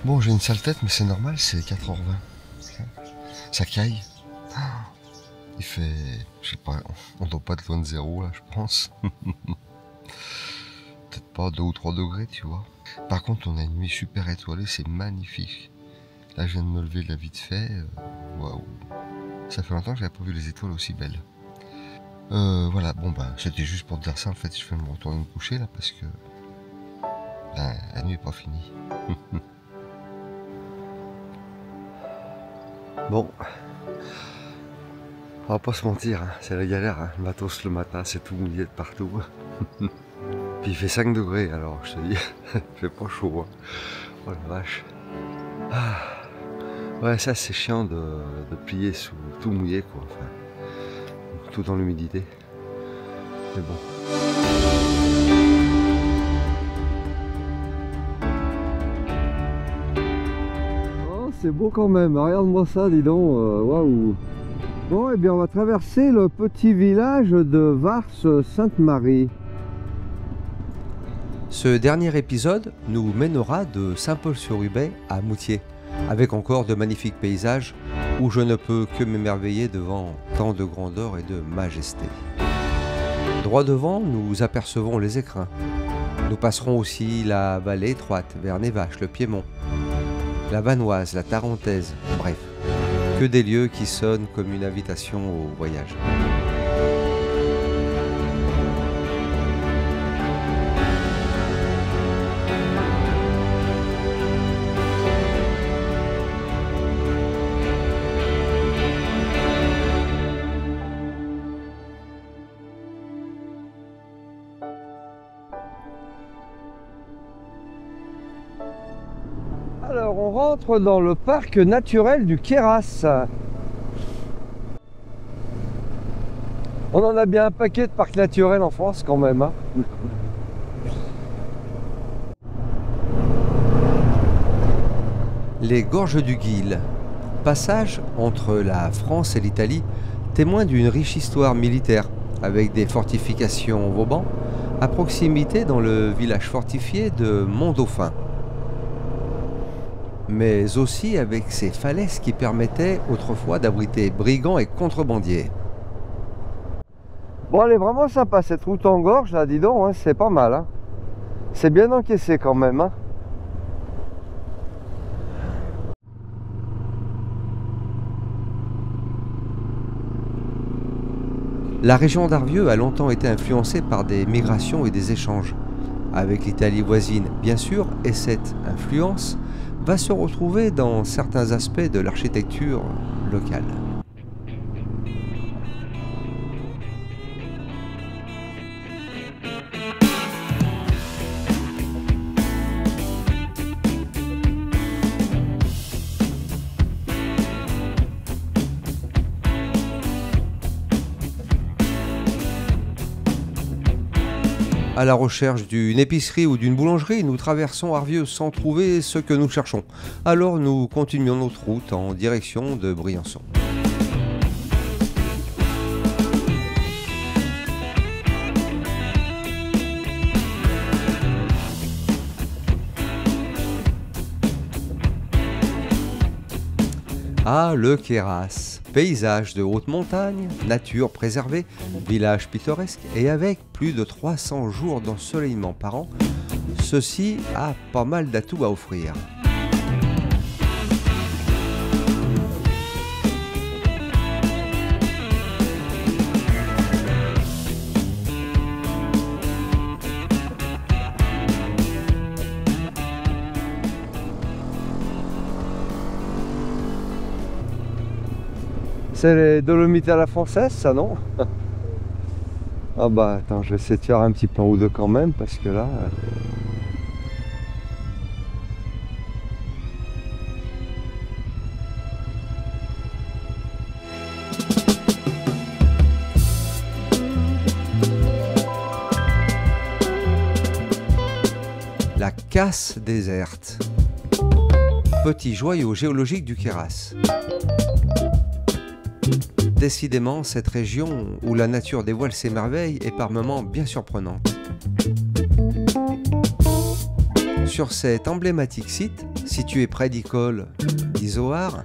Bon, j'ai une sale tête, mais c'est normal, c'est 4h20. Ça caille. Il fait, je sais pas, on doit pas être loin de zéro là, je pense. Peut-être pas 2 ou 3 degrés, tu vois. Par contre, on a une nuit super étoilée, c'est magnifique. Là, je viens de me lever de la vite fait. Waouh. Ça fait longtemps que j'avais pas vu les étoiles aussi belles. Voilà, bon bah, c'était juste pour te dire ça. En fait, je vais me retourner me coucher là parce que la nuit est pas finie. Bon, on va pas se mentir, hein, c'est la galère, hein. Le matos le matin, c'est tout mouillé de partout. Puis il fait 5 degrés, alors je te dis, il fait pas chaud. Hein. Oh la vache. Ah. Ouais, ça c'est chiant de plier sous tout mouillé, quoi. Enfin, tout dans l'humidité. Mais bon. C'est beau quand même, regarde-moi ça, dis donc, waouh. Bon, et bien on va traverser le petit village de Vars-Sainte-Marie. Ce dernier épisode nous mènera de Saint-Paul-sur-Ubaye à Moutier, avec encore de magnifiques paysages où je ne peux que m'émerveiller devant tant de grandeur et de majesté. Droit devant, nous apercevons les écrins. Nous passerons aussi la vallée étroite vers Névache, le Piémont, la Vanoise, la Tarentaise, bref, que des lieux qui sonnent comme une invitation au voyage. Alors on rentre dans le parc naturel du Queyras. On en a bien un paquet de parcs naturels en France quand même. Hein. Les gorges du Guil, passage entre la France et l'Italie, témoin d'une riche histoire militaire, avec des fortifications Vauban, à proximité dans le village fortifié de Mont-Dauphin. Mais aussi avec ces falaises qui permettaient autrefois d'abriter brigands et contrebandiers. Bon, elle est vraiment sympa cette route en gorge là, dis donc, hein, c'est pas mal. Hein. C'est bien encaissé quand même. Hein. La région d'Arvieux a longtemps été influencée par des migrations et des échanges avec l'Italie voisine, bien sûr, et cette influence va se retrouver dans certains aspects de l'architecture locale. À la recherche d'une épicerie ou d'une boulangerie, nous traversons Arvieux sans trouver ce que nous cherchons. Alors nous continuons notre route en direction de Briançon. Ah, le Queyras, paysage de haute montagne, nature préservée, village pittoresque et avec plus de 300 jours d'ensoleillement par an, ceci a pas mal d'atouts à offrir. C'est les Dolomites à la française, ça, non? Ah bah attends, je vais essayer de faire un petit plan ou deux quand même, parce que là... La Casse déserte. Petit joyau géologique du Queyras. Décidément, cette région où la nature dévoile ses merveilles est par moments bien surprenante. sur cet emblématique site, situé près d'Icole d'Izoard,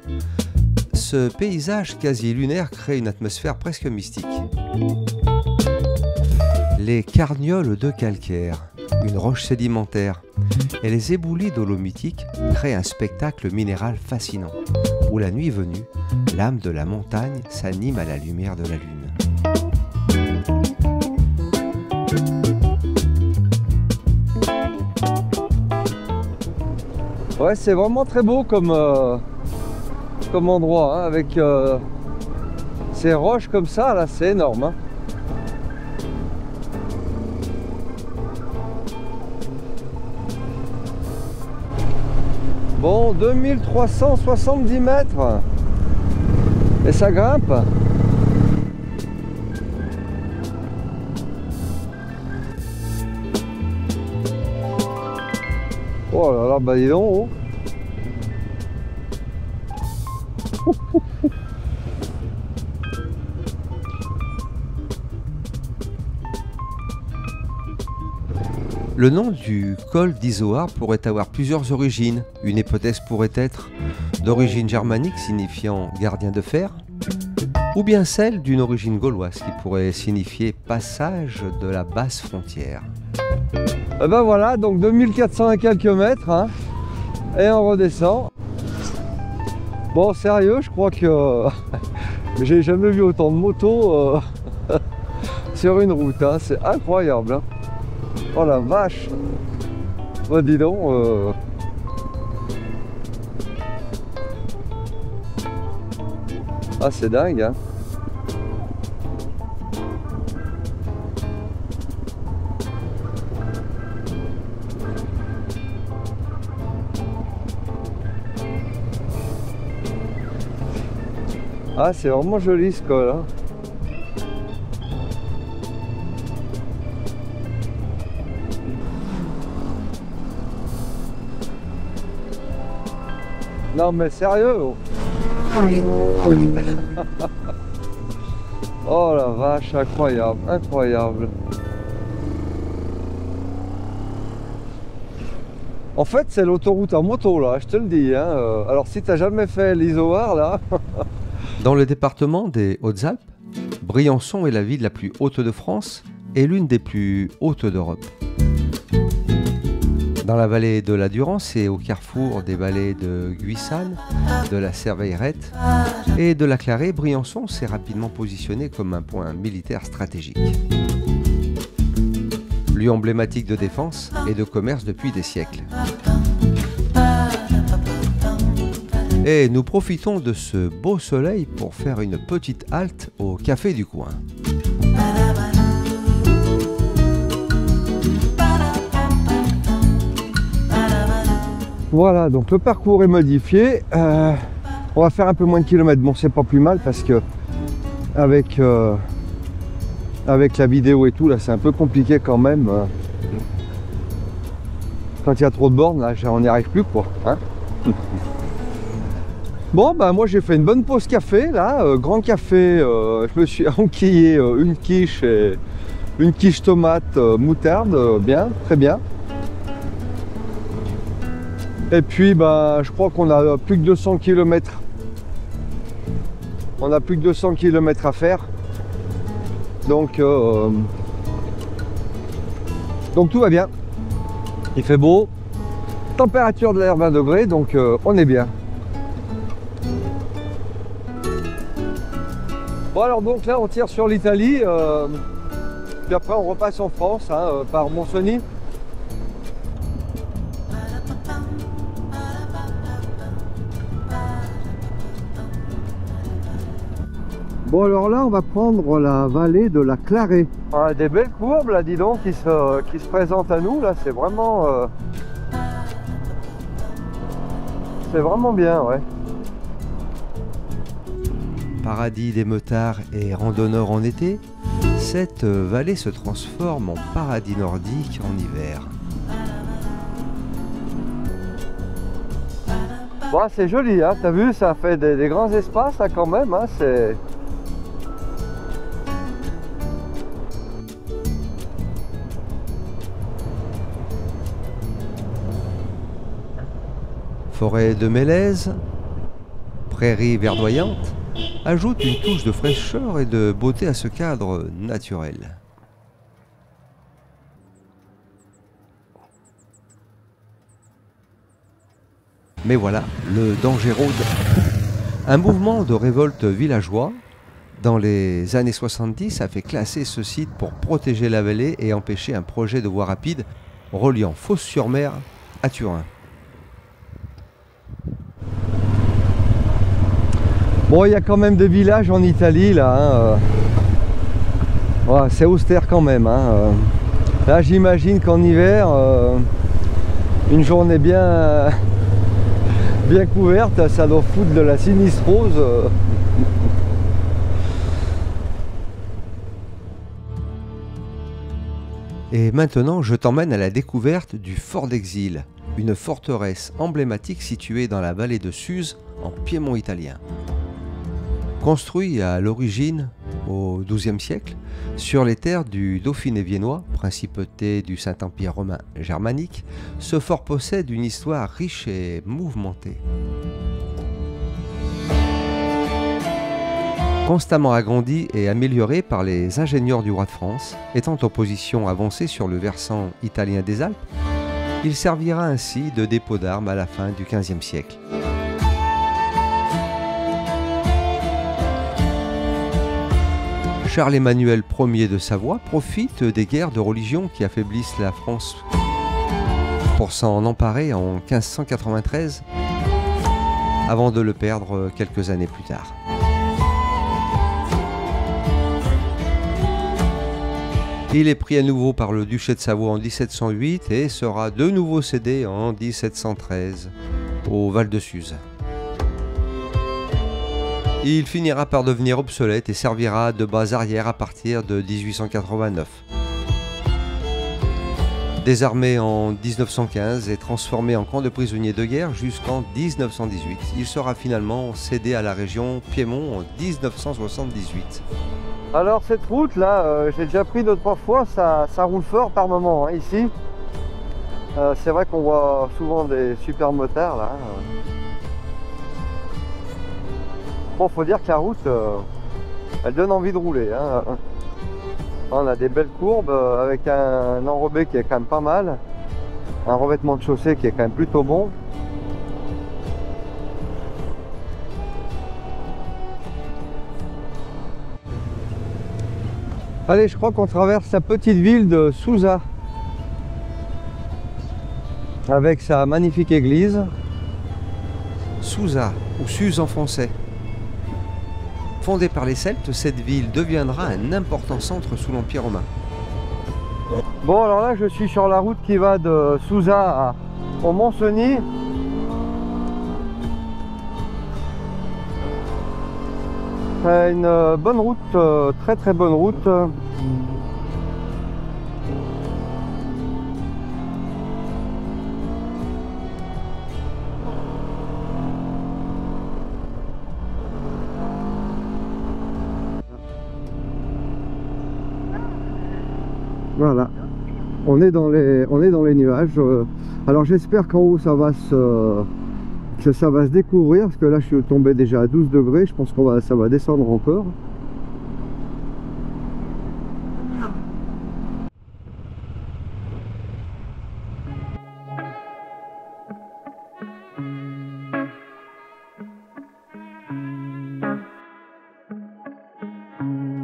ce paysage quasi lunaire crée une atmosphère presque mystique. Les carnioles de calcaire, une roche sédimentaire, et les éboulis dolomitiques créent un spectacle minéral fascinant, où la nuit venue, l'âme de la montagne s'anime à la lumière de la lune. Ouais, c'est vraiment très beau comme endroit, hein, avec ces roches comme ça, là, c'est énorme. Hein. Bon, 2370 mètres. Et ça grimpe. Oh là là, bah dis donc. Oh. Le nom du col d'Izoard pourrait avoir plusieurs origines. Une hypothèse pourrait être d'origine germanique signifiant gardien de fer, ou bien celle d'une origine gauloise qui pourrait signifier passage de la basse frontière. Et ben voilà, donc 2400 et quelques mètres, hein, et on redescend. Bon, sérieux, je crois que j'ai jamais vu autant de motos sur une route, hein, c'est incroyable. Hein. Oh la vache! Bah dis donc, ah c'est dingue, hein. Ah c'est vraiment joli ce col, hein. Non mais sérieux. Oh la vache, incroyable, incroyable. En fait c'est l'autoroute en moto là, je te le dis, hein. Alors si t'as jamais fait l'Izoard là. Dans le département des Hautes-Alpes, Briançon est la ville la plus haute de France et l'une des plus hautes d'Europe. Dans la vallée de la Durance et au carrefour des vallées de Guissane, de la Cerveillerette et de la Clarée, Briançon s'est rapidement positionné comme un point militaire stratégique. Lieu emblématique de défense et de commerce depuis des siècles. Et nous profitons de ce beau soleil pour faire une petite halte au café du coin. Voilà, donc le parcours est modifié. On va faire un peu moins de kilomètres. Bon, c'est pas plus mal parce que avec la vidéo et tout, là, c'est un peu compliqué quand même. Quand il y a trop de bornes, là, on n'y arrive plus, quoi. Hein. Bon, bah moi j'ai fait une bonne pause café, là, grand café. Je me suis enquillé une quiche tomate moutarde, bien, très bien. Et puis bah, je crois qu'on a plus que 200 km. On a plus que 200 km à faire. Donc tout va bien. Il fait beau. Température de l'air 20 degrés, donc on est bien. Bon alors donc là on tire sur l'Italie. Puis après on repasse en France, hein, par Monsoni. Bon alors là on va prendre la vallée de la Clarée. On a des belles courbes là, dis donc, qui se présentent à nous là, c'est vraiment bien, ouais. Paradis des meutards et randonneurs en été, cette vallée se transforme en paradis nordique en hiver. Bon, c'est joli, hein, t'as vu, ça fait des grands espaces là quand même, hein, c'est... Forêt de mélèze, prairies verdoyantes, ajoutent une touche de fraîcheur et de beauté à ce cadre naturel. Mais voilà, le danger rôde. Un mouvement de révolte villageois dans les années 70 a fait classer ce site pour protéger la vallée et empêcher un projet de voie rapide reliant Fos-sur-Mer à Turin. Bon, il y a quand même des villages en Italie là. Ouais, c'est austère quand même. Là, j'imagine qu'en hiver, une journée bien couverte, ça doit foutre de la sinistrose. Et maintenant, je t'emmène à la découverte du Fort d'Exil, une forteresse emblématique située dans la vallée de Suse, en Piémont italien. Construit à l'origine, au XIIe siècle, sur les terres du Dauphiné viennois, principauté du Saint-Empire romain germanique, ce fort possède une histoire riche et mouvementée. Constamment agrandi et amélioré par les ingénieurs du roi de France, étant en position avancée sur le versant italien des Alpes, il servira ainsi de dépôt d'armes à la fin du XVe siècle. Charles-Emmanuel Ier de Savoie profite des guerres de religion qui affaiblissent la France pour s'en emparer en 1593, avant de le perdre quelques années plus tard. Il est pris à nouveau par le duché de Savoie en 1708 et sera de nouveau cédé en 1713 au Val de Suse. Il finira par devenir obsolète et servira de base arrière à partir de 1889. Désarmé en 1915 et transformé en camp de prisonniers de guerre jusqu'en 1918, il sera finalement cédé à la région Piémont en 1978. Alors cette route là, j'ai déjà pris 2-3 fois, ça roule fort par moment ici. C'est vrai qu'on voit souvent des super motards là. Bon, faut dire que la route, elle donne envie de rouler. On a des belles courbes avec un enrobé qui est quand même pas mal. Un revêtement de chaussée qui est quand même plutôt bon. Allez, je crois qu'on traverse la petite ville de Susa avec sa magnifique église. Susa, ou Suse en français. Fondée par les Celtes, cette ville deviendra un important centre sous l'Empire romain. Bon, alors là, je suis sur la route qui va de Susa au Mont-Cenis. C'est une bonne route, très très bonne route. Voilà, on est dans les nuages. Alors j'espère qu'en haut ça va se découvrir, parce que là je suis tombé déjà à 12 degrés, je pense que ça va descendre encore.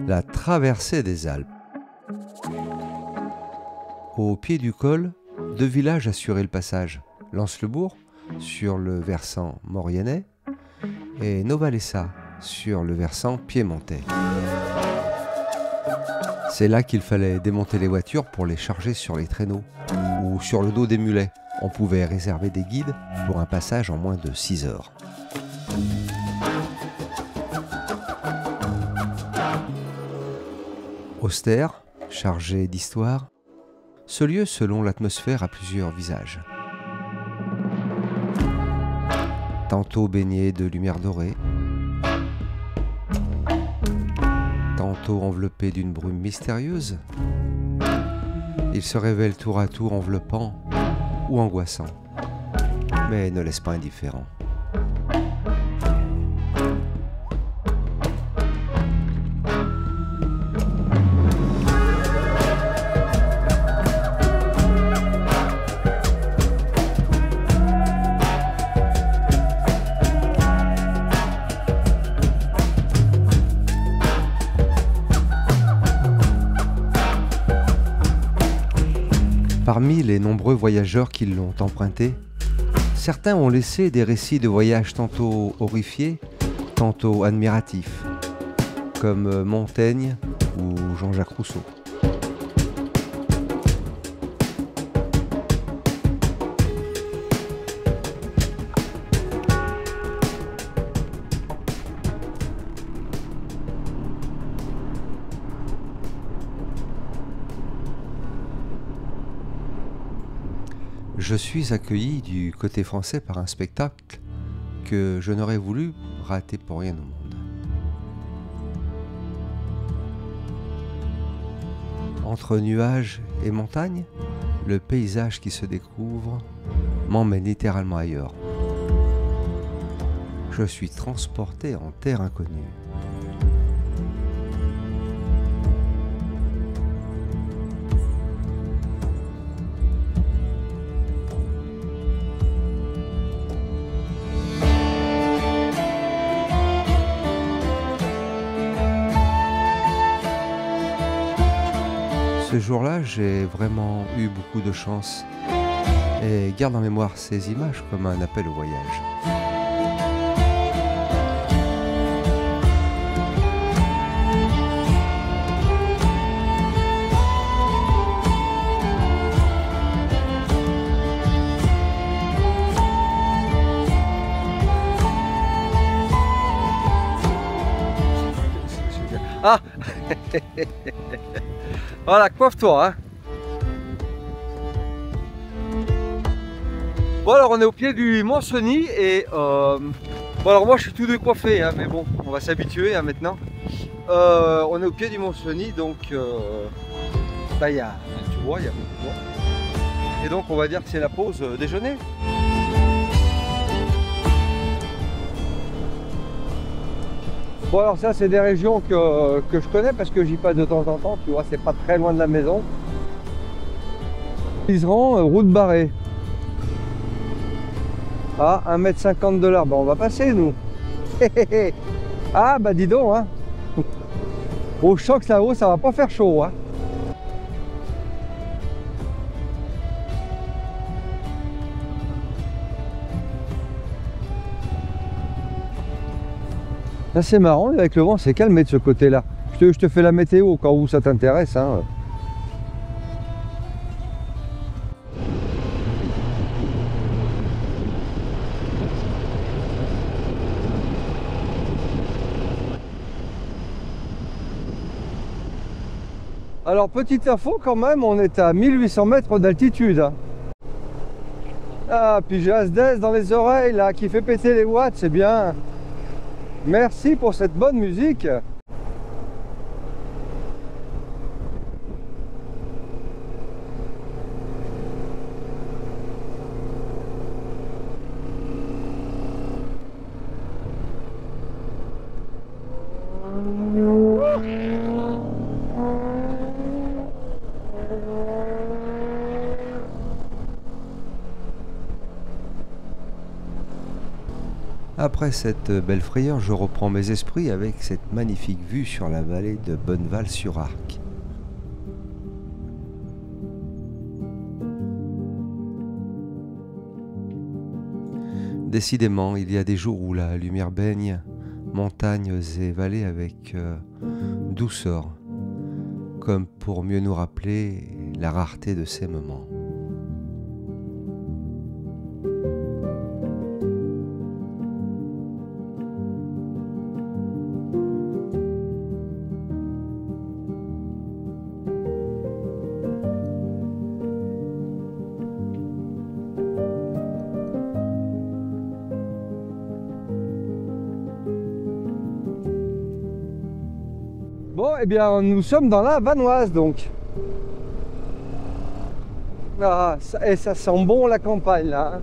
La traversée des Alpes. Au pied du col, 2 villages assuraient le passage. Lens-le-Bourg, sur le versant mauriennais, et Novalesa, sur le versant piémontais. C'est là qu'il fallait démonter les voitures pour les charger sur les traîneaux ou sur le dos des mulets. On pouvait réserver des guides pour un passage en moins de 6 heures. Austère, chargé d'histoire, ce lieu, selon l'atmosphère, a plusieurs visages. Tantôt baigné de lumière dorée, tantôt enveloppé d'une brume mystérieuse, il se révèle tour à tour enveloppant ou angoissant. mais ne laisse pas indifférent. Parmi les nombreux voyageurs qui l'ont emprunté, certains ont laissé des récits de voyage tantôt horrifiés, tantôt admiratifs, comme Montaigne ou Jean-Jacques Rousseau. Je suis accueilli du côté français par un spectacle que je n'aurais voulu rater pour rien au monde. Entre nuages et montagnes, le paysage qui se découvre m'emmène littéralement ailleurs. Je suis transporté en terre inconnue. Ce jour-là, j'ai vraiment eu beaucoup de chance et garde en mémoire ces images comme un appel au voyage. Ah voilà, coiffe-toi hein. Bon alors on est au pied du Mont Cenis et bon alors moi je suis tout décoiffé hein, mais bon on va s'habituer hein, maintenant. On est au pied du Mont Cenis donc bah, tu vois il y a beaucoup de monde. Et donc on va dire que c'est la pause déjeuner. Bon alors ça c'est des régions que je connais parce que j'y passe de temps en temps, tu vois, c'est pas très loin de la maison. Iseran, route barrée. Ah, 1,50 m, bah on va passer nous. Ah bah dis donc hein. Au choc là-haut ça va pas faire chaud hein. Là c'est marrant, avec le vent c'est calmé de ce côté-là. Je te fais la météo au cas où ça t'intéresse. Hein. Alors petite info quand même, on est à 1800 mètres d'altitude. Hein. Ah, puis j'ai Asdès dans les oreilles là qui fait péter les watts, c'est bien. Merci pour cette bonne musique. Après cette belle frayeur, je reprends mes esprits avec cette magnifique vue sur la vallée de Bonneval-sur-Arc. Décidément, il y a des jours où la lumière baigne montagnes et vallées avec douceur, comme pour mieux nous rappeler la rareté de ces moments. Bon, eh bien, nous sommes dans la Vanoise, donc. Ah, et ça sent bon la campagne, là. Hein.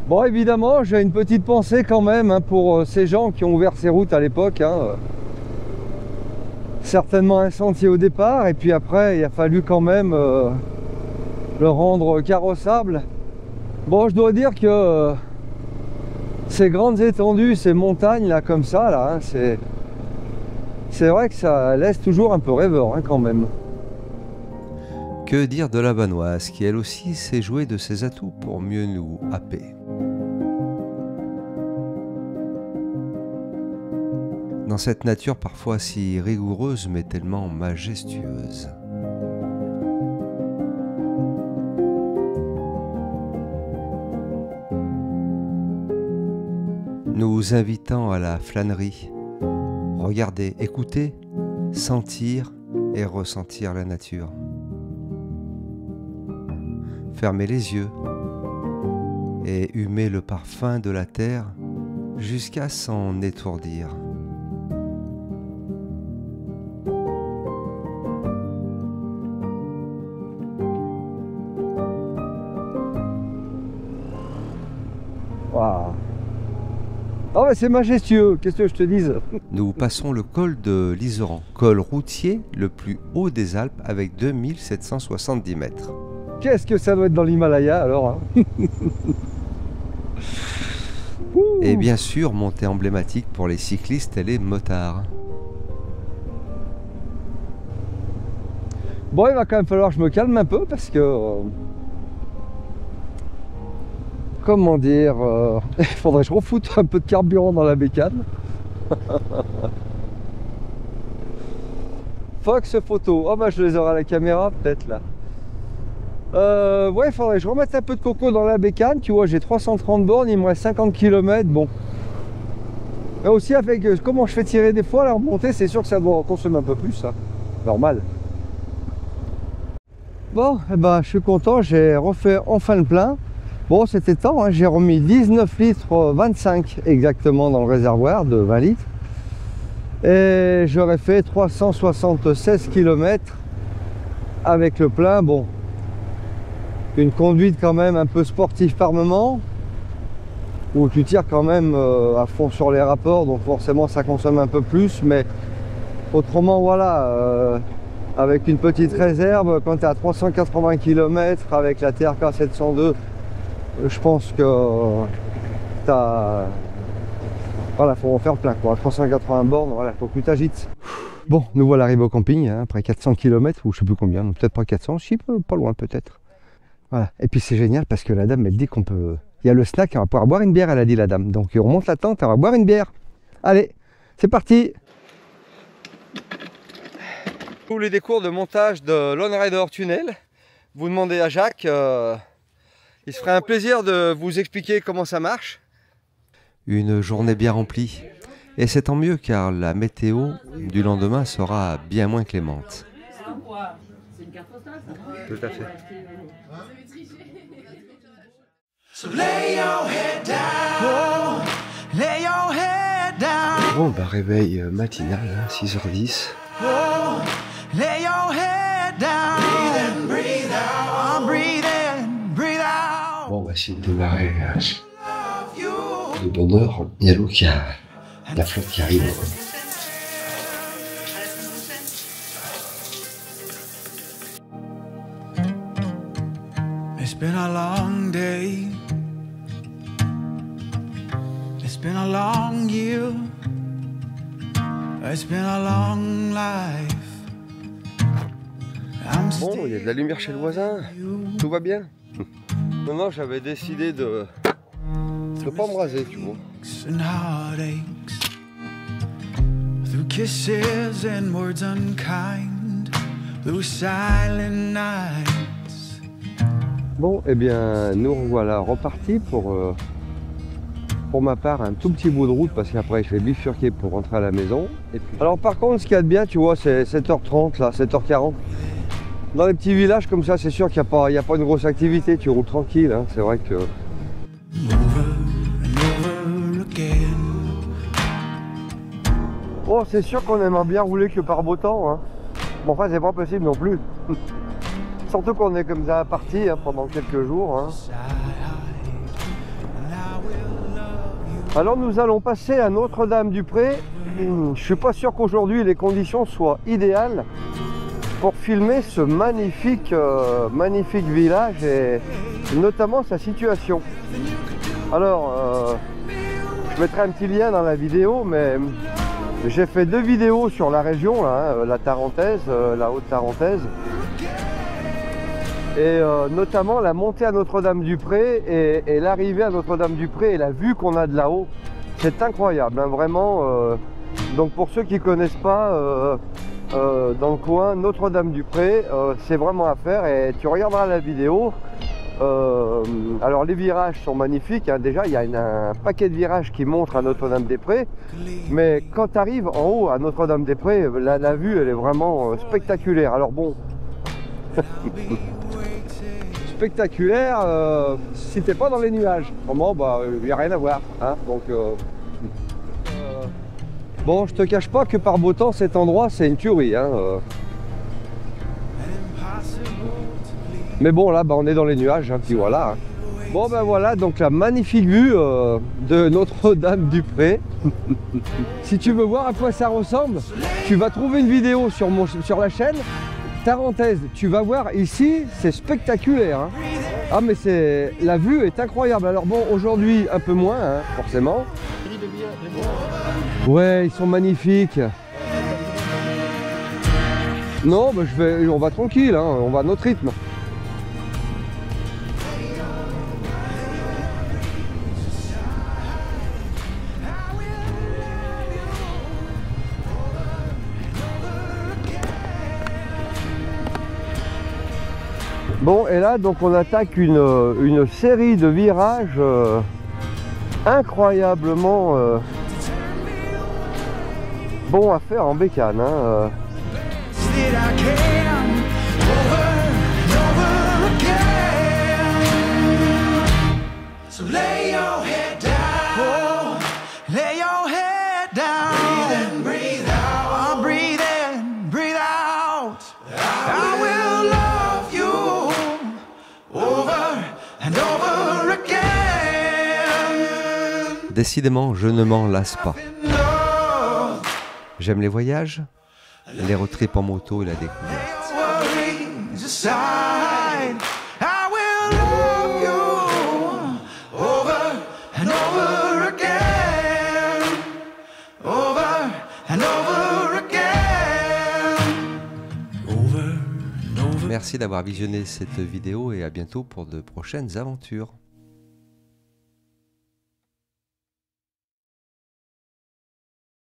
Bon, évidemment, j'ai une petite pensée quand même hein, pour ces gens qui ont ouvert ces routes à l'époque. Hein. Certainement un sentier au départ, et puis après, il a fallu quand même le rendre carrossable. Bon, je dois dire que ces grandes étendues, ces montagnes là, comme ça, là, hein, c'est vrai que ça laisse toujours un peu rêveur hein, quand même. Que dire de la Vanoise, qui elle aussi sait jouer de ses atouts pour mieux nous happer. Dans cette nature parfois si rigoureuse mais tellement majestueuse. Nous invitant à la flânerie, regarder, écouter, sentir et ressentir la nature. Fermer les yeux et humer le parfum de la terre jusqu'à s'en étourdir. Waouh. Oh mais c'est majestueux, qu'est-ce que je te dise? Nous passons le col de l'Iseran, col routier le plus haut des Alpes avec 2770 mètres. Qu'est-ce que ça doit être dans l'Himalaya alors hein? Et bien sûr, montée emblématique pour les cyclistes et les motards. Bon, il va quand même falloir que je me calme un peu parce que... comment dire, il faudrait que je refoute un peu de carburant dans la bécane. Fox photo. Oh bah je les aurai à la caméra peut-être là. Ouais, il faudrait que je remette un peu de coco dans la bécane. Tu vois, j'ai 330 bornes, il me reste 50 km. Bon. Mais aussi avec comment je fais tirer des fois, la remontée, c'est sûr que ça doit consommer un peu plus, ça. Normal. Bon, eh ben, je suis content, j'ai refait enfin le plein. Bon, c'était temps, hein, j'ai remis 19 litres 25 exactement dans le réservoir de 20 litres. Et j'aurais fait 376 km avec le plein. Bon, une conduite quand même un peu sportive par moment, où tu tires quand même à fond sur les rapports, donc forcément ça consomme un peu plus, mais autrement voilà, avec une petite réserve, quand tu es à 380 km avec la TRK 702, je pense que t'as... Voilà, faut en faire plein quoi, 380 bornes, voilà, faut que tu t'agites. Bon, nous voilà arrivés au camping, hein, après 400 km, ou je sais plus combien, peut-être pas 400, si, pas loin peut-être. Voilà, et puis c'est génial parce que la dame, elle dit qu'on peut... Il y a le snack, on va pouvoir boire une bière, elle a dit la dame. Donc on remonte la tente, on va boire une bière. Allez, c'est parti. Tous les décours de montage de Lone Rider Tunnel, vous demandez à Jacques, il se ferait un plaisir de vous expliquer comment ça marche. Une journée bien remplie. Et c'est tant mieux car la météo du lendemain sera bien moins clémente. Tout à fait. Bon, bah réveil matinal, hein, 6h10. Bon, bah c'est de démarrer de bonne heure. Il y a l'eau qui a la flotte qui arrive. It's been a long day. It's been a long year. It's been a long life. Bon, il y a de la lumière chez le voisin. Tout va bien. Non, non, j'avais décidé de pas me raser, tu vois. Through kisses and words unkind, through silent nights. Bon, eh bien, nous voilà repartis pour ma part un tout petit bout de route parce qu'après je vais bifurquer pour rentrer à la maison. Et puis... Alors par contre, ce qu'il y a de bien, tu vois, c'est 7h30 là, 7h40. Dans les petits villages comme ça, c'est sûr qu'il n'y a pas une grosse activité, tu roules tranquille, hein. C'est vrai que... Oh, c'est sûr qu'on aimerait bien rouler que par beau temps, hein. Bon, enfin, c'est pas possible non plus. Surtout qu'on est comme ça parti hein, pendant quelques jours. Hein. Alors nous allons passer à Notre-Dame-du-Pré. Je suis pas sûr qu'aujourd'hui les conditions soient idéales pour filmer ce magnifique, magnifique village et notamment sa situation. Alors, je mettrai un petit lien dans la vidéo, mais j'ai fait 2 vidéos sur la région, là, hein, la Tarentaise, la Haute-Tarentaise. Et notamment la montée à Notre-Dame-du-Pré et l'arrivée à Notre-Dame-du-Pré et la vue qu'on a de là-haut. C'est incroyable, hein, vraiment. Donc pour ceux qui ne connaissent pas, dans le coin, Notre-Dame-du-Pré, c'est vraiment à faire et tu regarderas la vidéo. Alors les virages sont magnifiques, hein. Déjà il y a un paquet de virages qui montrent à Notre-Dame-des-Prés, mais quand tu arrives en haut à Notre-Dame-des-Prés, la vue elle est vraiment spectaculaire. Alors bon, spectaculaire si t'es pas dans les nuages, vraiment bah il n'y a rien à voir, hein. Donc bon, je te cache pas que par beau temps cet endroit c'est une tuerie, hein. Mais bon là bah, on est dans les nuages, hein, puis voilà. Hein. Bon ben voilà, donc la magnifique vue de Notre-Dame-du-Pré. Si tu veux voir à quoi ça ressemble, tu vas trouver une vidéo sur la chaîne Tarentaise. Tu vas voir ici, c'est spectaculaire. Hein. Ah mais la vue est incroyable. Alors bon, aujourd'hui un peu moins, hein, forcément. Ouais, ils sont magnifiques. Non, bah, on va tranquille, hein, on va à notre rythme. Bon, et là, donc on attaque une série de virages incroyablement bons à faire en bécane. Hein, Décidément, je ne m'en lasse pas. J'aime les voyages, les road trips en moto et la découverte. Merci d'avoir visionné cette vidéo et à bientôt pour de prochaines aventures.